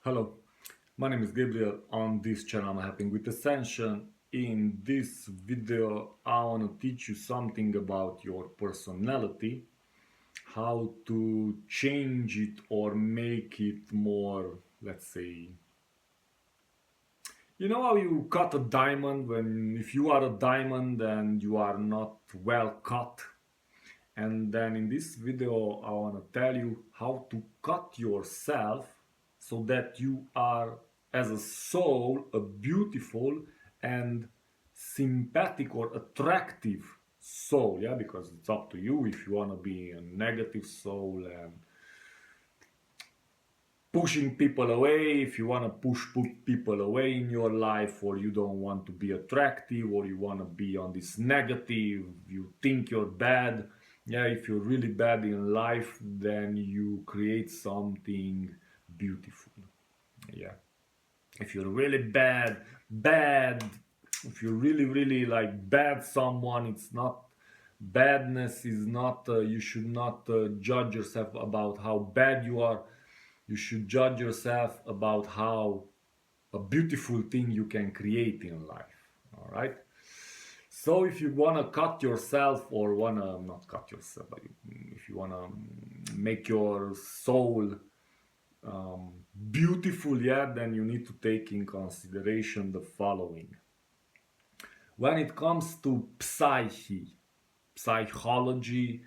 Hello, my name is Gabriel. On this channel I'm helping with Ascension. In this video I want to teach you something about your personality, how to change it or make it more, let's say, you know how you cut a diamond when if you are a diamond and you are not well cut. And then in this video I want to tell you how to cut yourself so that you are as a soul a beautiful and sympathetic or attractive soul. Yeah, because it's up to you if you want to be a negative soul and pushing people away, if you want to push people away in your life, or you don't want to be attractive, or you want to be on this negative, you think you're bad. Yeah, if you're really bad in life, then you create something beautiful. Yeah, if you're really bad, if you're really like bad someone, it's not, badness is not, you should not judge yourself about how bad you are. You should judge yourself about how a beautiful thing you can create in life. All right. So if you want to cut yourself, or want to not cut yourself, but if you want to make your soul beautiful, yeah, then you need to take in consideration the following. When it comes to psychology,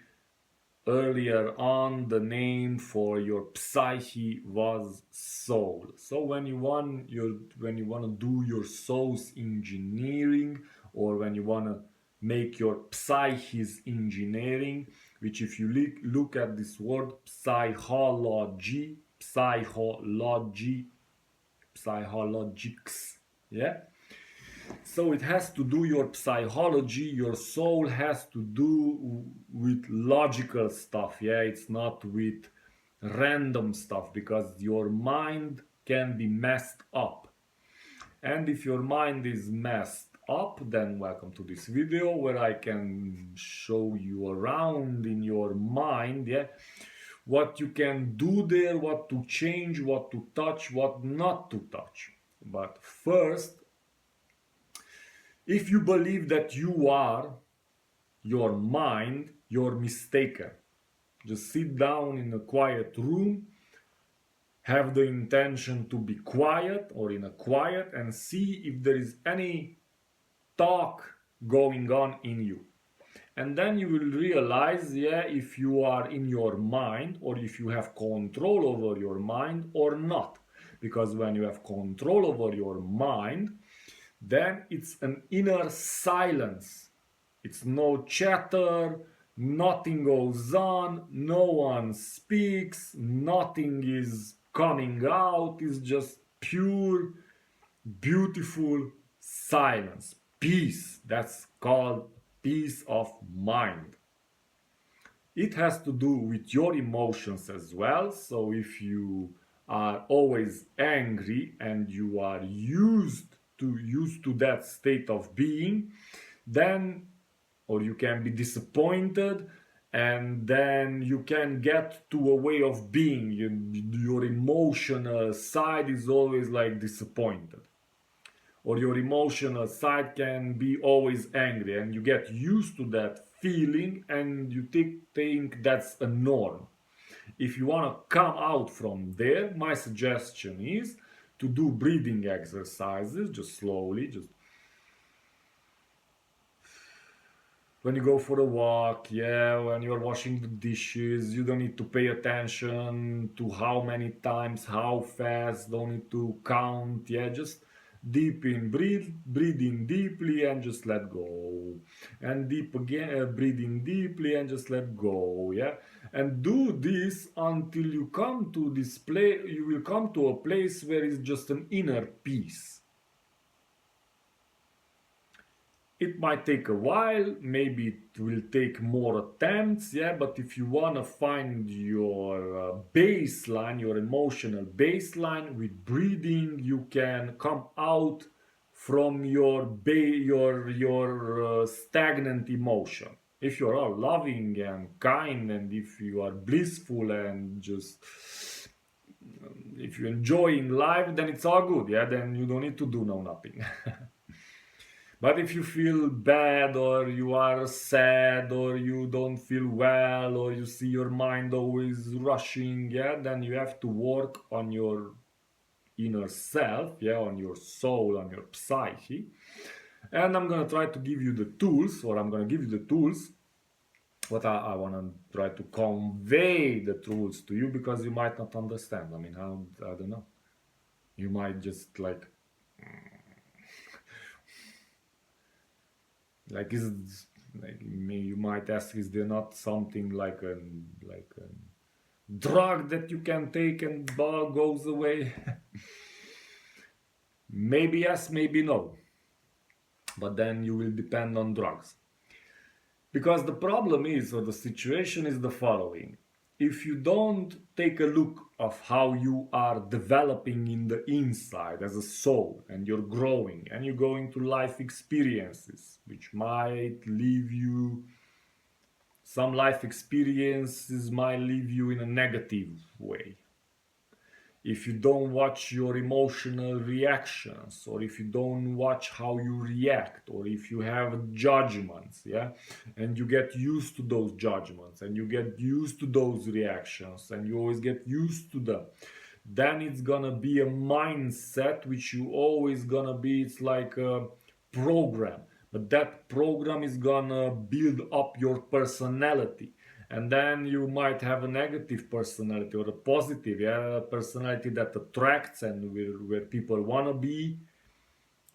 earlier on the name for your psyche was soul. So when you want to do your soul's engineering, or when you want to make your psyche's engineering, which if you look at this word psychologics, yeah, so it has to do your psychology, your soul has to do with logical stuff. Yeah, it's not with random stuff, because your mind can be messed up. And if your mind is messed up, then welcome to this video where I can show you around in your mind, yeah, what you can do there, what to change, what to touch, what not to touch. But first, if you believe that you are your mind, you're mistaken. Just sit down in a quiet room, have the intention to be quiet or in a quiet, and see if there is any talk going on in you. And then you will realize, yeah, if you are in your mind, or if you have control over your mind or not. Because when you have control over your mind, then it's an inner silence. It's no chatter, nothing goes on, no one speaks, nothing is coming out. It's just pure, beautiful silence. Peace. That's called peace of mind. It has to do with your emotions as well. So if you are always angry and you are used to that state of being, then, or you can be disappointed, and then you can get to a way of being. Your emotional side is always like disappointed, or your emotional side can be always angry, and you get used to that feeling and you think that's a norm. If you want to come out from there, my suggestion is to do breathing exercises, just slowly, just when you go for a walk, yeah, when you're washing the dishes, you don't need to pay attention to how many times, how fast, don't need to count, yeah, just deep in, breathing deeply and just let go. And deep again, breathing deeply and just let go, yeah. And do this until you come to this place, you will come to a place where it's just an inner peace. It might take a while, maybe it will take more attempts, yeah, but if you want to find your baseline, your emotional baseline with breathing, you can come out from your stagnant emotion. If you are loving and kind, and if you are blissful and just if you enjoying life, then it's all good, yeah, then you don't need to do nothing. But if you feel bad, or you are sad, or you don't feel well, or you see your mind always rushing, yeah, then you have to work on your inner self, yeah, on your soul, on your psyche. And I'm gonna try to give you the tools, or I'm gonna give you the tools, but I wanna try to convey the tools to you, because you might not understand. I mean, how, I don't know. You might just like is like you might ask, is there not something like a drug that you can take and ball goes away? Maybe yes, maybe no. But then you will depend on drugs. Because the problem is, or the situation is the following. If you don't take a look of how you are developing in the inside as a soul, and you're growing, and you're going through life experiences, which might leave you, some life experiences might leave you in a negative way. If you don't watch your emotional reactions, or if you don't watch how you react, or if you have judgments, yeah, and you get used to those judgments, and you get used to those reactions, and you always get used to them, then it's gonna be a mindset which you always gonna be, it's like a program, but that program is gonna build up your personality. And then you might have a negative personality, or a positive, yeah, a personality that attracts, and where people want to be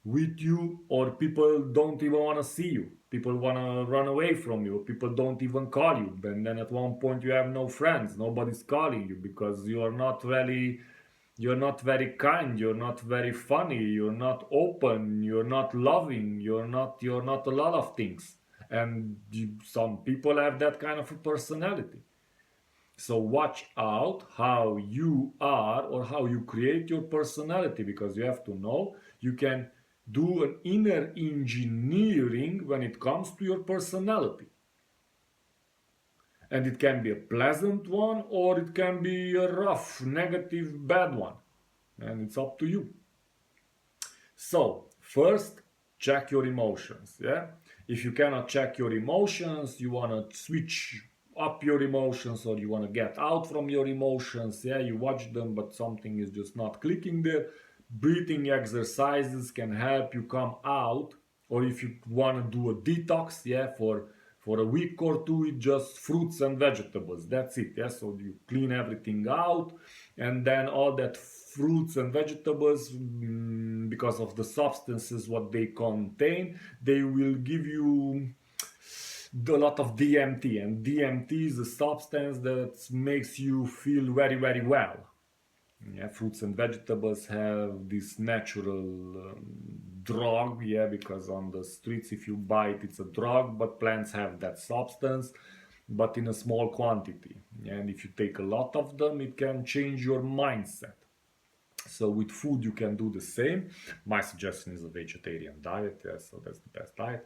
with you, or people don't even want to see you, people want to run away from you, people don't even call you, and then at one point you have no friends, nobody's calling you, because you're not very kind, you're not very funny, you're not open, you're not loving, you're not a lot of things. And some people have that kind of a personality. So watch out how you are, or how you create your personality, because you have to know you can do an inner engineering when it comes to your personality. And it can be a pleasant one, or it can be a rough, negative, bad one. And it's up to you. So, first, check your emotions, yeah? If you cannot check your emotions, you want to switch up your emotions, or you want to get out from your emotions, yeah? You watch them, but something is just not clicking there. Breathing exercises can help you come out, or if you want to do a detox, yeah, for a week or two, it's just fruits and vegetables. That's it. Yeah. So you clean everything out, and then all that fruits and vegetables, because of the substances what they contain, they will give you a lot of DMT, and DMT is a substance that makes you feel very, very well. Yeah, fruits and vegetables have this natural drug, yeah, because on the streets, if you buy it, it's a drug, but plants have that substance, but in a small quantity. And if you take a lot of them, it can change your mindset. So with food, you can do the same. My suggestion is a vegetarian diet, yeah, so that's the best diet.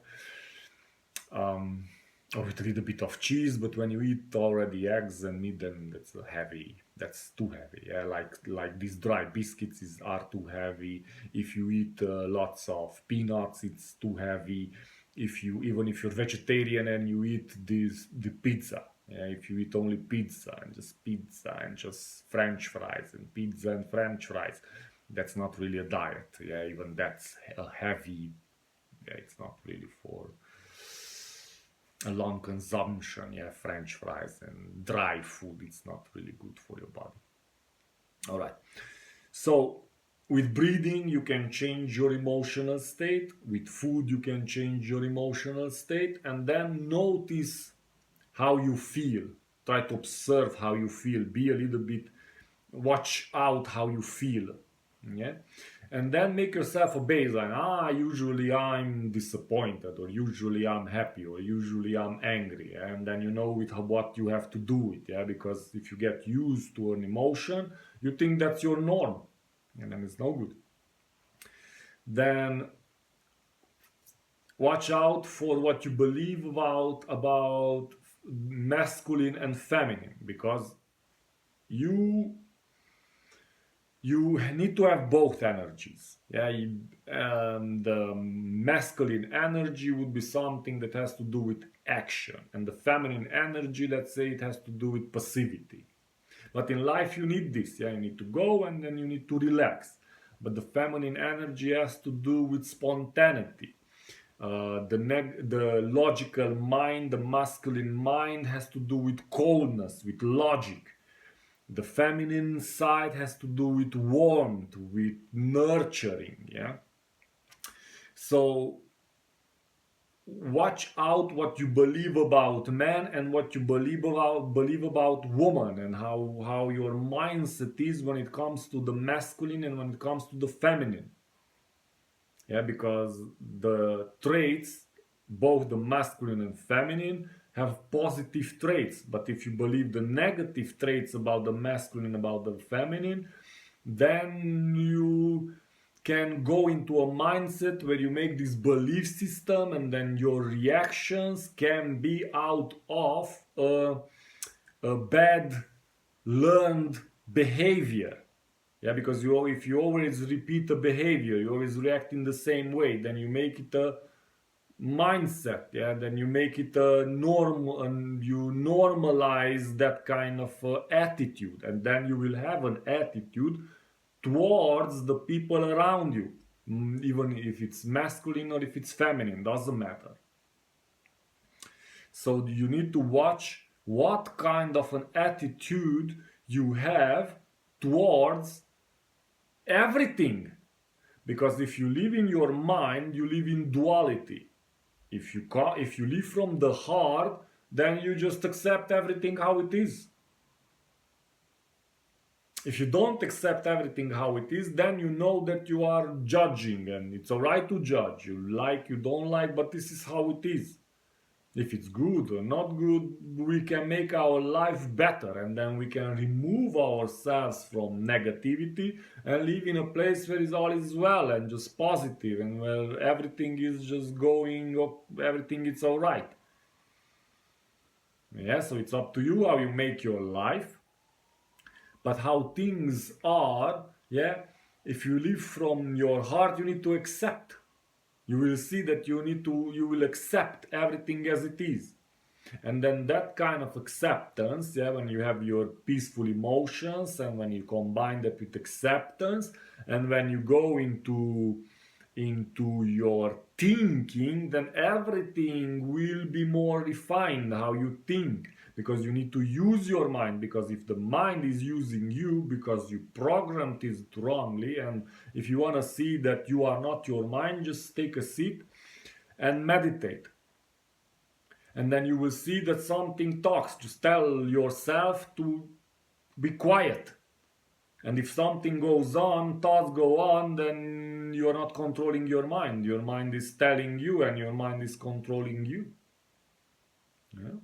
Or with a little bit of cheese, but when you eat already eggs and meat, then that's heavy. That's too heavy. Yeah, like these dry biscuits are too heavy. If you eat lots of peanuts, it's too heavy. If you, even if you're vegetarian and you eat the pizza, yeah, if you eat only pizza and just French fries and pizza and French fries, that's not really a diet. Yeah, even that's a heavy. Yeah, it's not really for a long consumption. Yeah, French fries and dry food, it's not really good for your body. All right. So with breathing, you can change your emotional state. With food, you can change your emotional state, and then notice how you feel. Try to observe how you feel. Be a little bit, watch out how you feel. Yeah. And then make yourself a baseline. Usually I'm disappointed, or usually I'm happy, or usually I'm angry. And then you know with what you have to do with, yeah, because if you get used to an emotion, you think that's your norm, and then it's no good. Then watch out for what you believe about masculine and feminine, because you you need to have both energies. Yeah, the masculine energy would be something that has to do with action, and the feminine energy, let's say, it has to do with passivity. But in life, you need this. Yeah, you need to go and then you need to relax. But the feminine energy has to do with spontaneity. The logical mind, the masculine mind, has to do with coldness, with logic. The feminine side has to do with warmth, with nurturing. Yeah. So watch out what you believe about men and what you believe about woman, and how your mindset is when it comes to the masculine and when it comes to the feminine. Yeah, because the traits, both the masculine and feminine, have positive traits. But if you believe the negative traits about the masculine, about the feminine, then you can go into a mindset where you make this belief system, and then your reactions can be out of a bad learned behavior. Yeah, because if you always repeat a behavior, you always react in the same way, then you make it a mindset. Yeah, then you make it a normal, and you normalize that kind of attitude, and then you will have an attitude towards the people around you. Even if it's masculine or if it's feminine, doesn't matter. So you need to watch what kind of an attitude you have towards everything. Because if you live in your mind, you live in duality. If you live from the heart, then you just accept everything how it is. If you don't accept everything how it is, then you know that you are judging, and it's alright to judge. You like, you don't like, but this is how it is. If it's good or not good, we can make our life better, and then we can remove ourselves from negativity and live in a place where all is well and just positive, and where everything is just going up, everything is alright. Yeah, so it's up to you how you make your life. But how things are, yeah, if you live from your heart, you need to accept. You will see that you will accept everything as it is. And then that kind of acceptance, yeah, when you have your peaceful emotions, and when you combine that with acceptance, and when you go into your thinking, then everything will be more refined how you think, because you need to use your mind. Because if the mind is using you because you programmed it wrongly, and if you want to see that you are not your mind, just take a seat and meditate, and then you will see that something talks. Just tell yourself to be quiet. And if something goes on, thoughts go on, then you're not controlling your mind. Your mind is telling you, and your mind is controlling you. Yeah?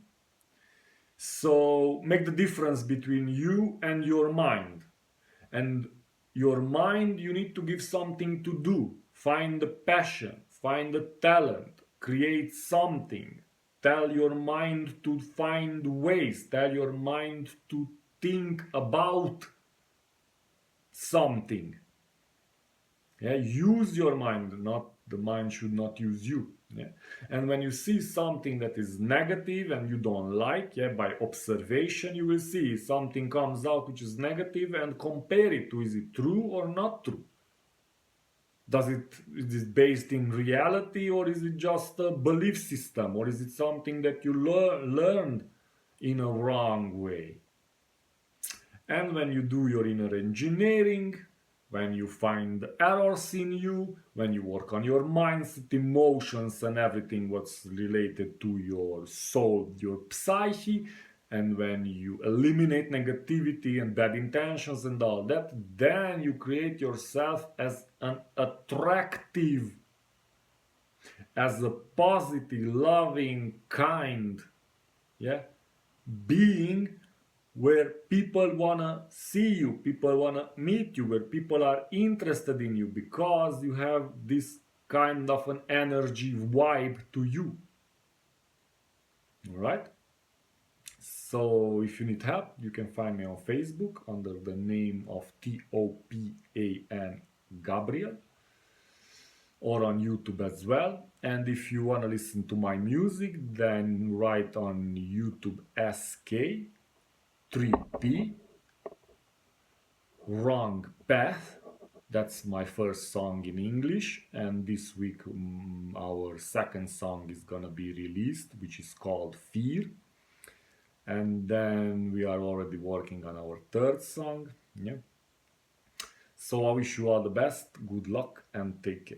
So make the difference between you and your mind. And your mind, you need to give something to do. Find the passion, find the talent, create something. Tell your mind to find ways. Tell your mind to think about something. Yeah, use your mind, not the mind should not use you. Yeah, and when you see something that is negative and you don't like, yeah, by observation you will see something comes out which is negative, and compare it to, is it true or not true? Is it based in reality, or is it just a belief system, or is it something that you learned in a wrong way? And when you do your inner engineering, when you find errors in you, when you work on your mindset, emotions, and everything what's related to your soul, your psyche, and when you eliminate negativity and bad intentions and all that, then you create yourself as an attractive, as a positive, loving, kind, yeah, being, where people wanna see you, people wanna meet you, where people are interested in you, because you have this kind of an energy vibe to you. All right? So if you need help, you can find me on Facebook under the name of Topan Gabriel, or on YouTube as well. And if you want to listen to my music, then write on YouTube SK3P Wrong Path. That's my first song in English, and this week our second song is gonna be released, which is called Fear. And then we are already working on our third song. Yeah. So I wish you all the best, good luck, and take care.